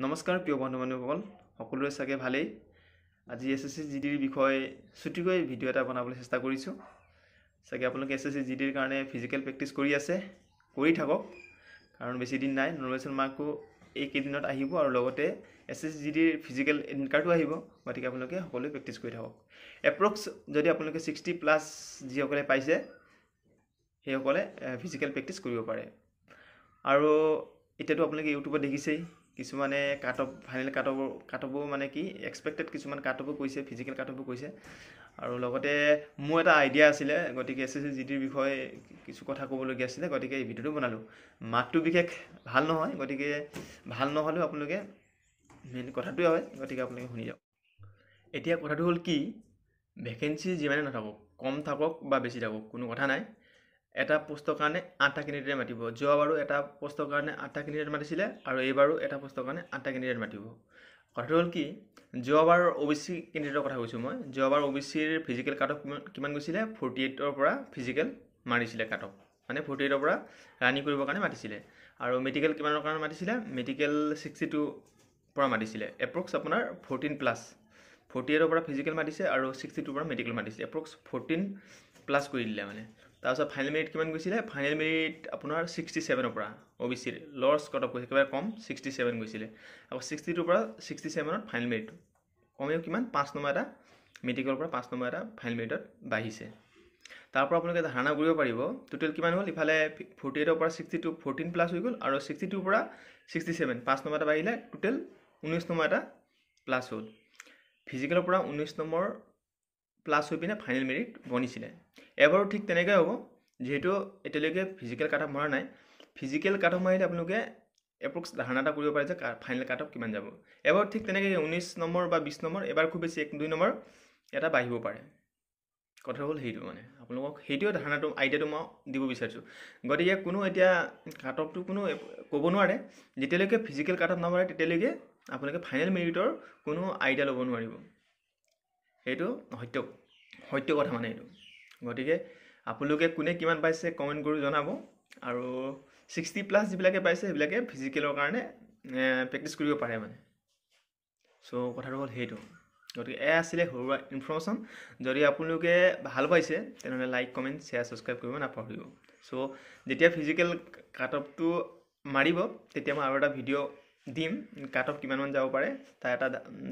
নমস্কাৰ প্ৰিয় বন্ধু-বান্ধৱীসকল, সকলোৰে চাগে ভালেই। আজি এছএছসি জিডিৰ বিষয়ে ছুটিকৈ ভিডিঅ' এটা বনাবলৈ চেষ্টা কৰিছোঁ। চাগে আপোনালোকে এছএছসি জিডিৰ কাৰণে ফিজিকেল প্ৰেক্টিছ কৰি আছে, কৰি থাকক, কাৰণ বেছি দিন নাই। নৰ্মেশ্যন মাৰ্কো এইকেইদিনত আহিব আৰু লগতে এছএছসি জিডিৰ ফিজিকেল এডমিট কাৰ্ডো আহিব। গতিকে আপোনালোকে সকলোৱে প্ৰেক্টিছ কৰি থাকক। এপ্ৰক্স যদি আপোনালোকে 60+ যিসকলে পাইছে সেইসকলে ফিজিকেল প্ৰেক্টিছ কৰিব পাৰে। আৰু এতিয়াতো আপোনালোকে ইউটিউবত দেখিছেই, কিছুমানে ফাইনেল কাট অফো মানে কি এক্সপেক্টেড কিছুমান কাট অফো কৈছে, ফিজিকেল কাট অফো কৈছে। আৰু লগতে মোৰ এটা আইডিয়া আছিলে, গতিকে এছএছসি জিডিৰ বিষয়ে কিছু কথা ক'বলগীয়া আছিলে, গতিকে এই ভিডিঅ'টো বনালোঁ। মাতটো বিশেষ ভাল নহয়, গতিকে ভাল নহ'লেও আপোনালোকে মেইন কথাটোৱে হয়, গতিকে আপোনালোকে শুনি যাওক। এতিয়া কথাটো হ'ল কি, ভেকেঞ্চি যিমানে নাথাকক, কম থাকক বা বেছি থাকক, কোনো কথা নাই। এটা পোষ্টৰ কাৰণে 8টা কেণ্ডিডেট মাতিব। যোৱাবাৰো এটা পোষ্টৰ কাৰণে 8টা কেণ্ডিডেট মাতিছিলে আৰু এইবাৰো এটা পোষ্টৰ কাৰণে 8টা কেণ্ডিডেট মাতিব। কথাটো হ'ল কি, যোৱাবাৰ OBC কেণ্ডিডেটৰ কথা কৈছোঁ মই। যোৱাবাৰ OBCৰ ফিজিকেল কাট অফ কিমান গৈছিলে? 48ৰ পৰা ফিজিকেল মাৰিছিলে কাট অফ, মানে 48ৰ পৰা ৰানিং কৰিবৰ কাৰণে মাতিছিলে। আৰু মেডিকেল কিমানৰ কাৰণে মাতিছিলে? মেডিকেল 62 পৰা মাতিছিলে। এপ্ৰক্স আপোনাৰ 14+। 48ৰ পৰা ফিজিকেল মাতিছে আৰু 62ৰ পৰা মেডিকেল মাতিছে। এপ্ৰক্স 14+ কৰি দিলে মানে। তাৰপিছত ফাইনেল মেৰিট কিমান গৈছিলে? ফাইনেল মেৰিট আপোনাৰ 67ৰ পৰা OBCৰ লৰ্ছ কাট অফ গৈছে, একেবাৰে কম 67 গৈছিলে। আকৌ 62ৰ পৰা 67ত ফাইনেল মেৰিট কমেও কিমান? 5 নম্বৰ এটা মেডিকেলৰ পৰা 5 নম্বৰ এটা ফাইনেল মেৰিটত বাঢ়িছে। তাৰ পৰা আপোনালোকে ধাৰণা কৰিব পাৰিব টোটেল কিমান হ'ল। ইফালে 48ৰ পৰা 62 14+ হৈ গ'ল আৰু 62ৰ পৰা 67 5 নম্বৰ এটা বাঢ়িলে, টোটেল 19 নম্বৰ এটা প্লাছ হ'ল। ফিজিকেলৰ পৰা 19 নম্বৰ প্লাছ হৈ পিনে ফাইনেল মেৰিট বনিছিলে। এবাৰো ঠিক তেনেকৈ হ'ব, যিহেতু এতিয়ালৈকে ফিজিকেল কাট অফ মৰা নাই। ফিজিকেল কাট অফ মাৰিলে আপোনালোকে এপ্ৰক্স ধাৰণা এটা কৰিব পাৰে যে ফাইনেল কাট অফ কিমান যাব। এবাৰ ঠিক তেনেকৈ 19 নম্বৰ বা 20 নম্বৰ, এবাৰ খুব বেছি 1-2 নম্বৰ এটা বাঢ়িব পাৰে। কথা হ'ল সেইটো, মানে আপোনালোকক সেইটোৱে ধাৰণাটো আইডিয়াটো মই দিব বিচাৰিছোঁ। গতিকে কোনো এতিয়া কাট অফটো কোনো ক'ব নোৱাৰে। যেতিয়ালৈকে ফিজিকেল কাট অফ নামাৰে তেতিয়ালৈকে আপোনালোকে ফাইনেল মেৰিটৰ কোনো আইডিয়া ল'ব নোৱাৰিব। সেইটো সত্য কথা মানে এইটো। গতিকে আপোনালোকে কোনে কিমান পাইছে কমেণ্ট কৰি জনাব। আৰু 60+ যিবিলাকে পাইছে সেইবিলাকে ফিজিকেলৰ কাৰণে প্ৰেক্টিছ কৰিব পাৰে মানে। চ' কথাটো হ'ল সেইটো। গতিকে এয়া আছিলে সৰুৱা ইনফৰ্মেশ্যন। যদি আপোনালোকে ভাল পাইছে তেনেহ'লে লাইক, কমেণ্ট, শ্বেয়াৰ, ছাবস্ক্ৰাইব কৰিব নাপাহৰিব। চ' যেতিয়া ফিজিকেল কাট অফটো মাৰিব তেতিয়া মই আৰু এটা ভিডিঅ' দিম, কাট অফ কিমানমান যাব পাৰে তাৰ এটা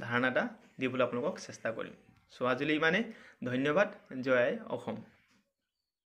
ধাৰণা এটা দিবলৈ আপোনালোকক চেষ্টা কৰিম। চ' আজিলৈ ইমানেই। ধন্যবাদ। জয় আই অসম।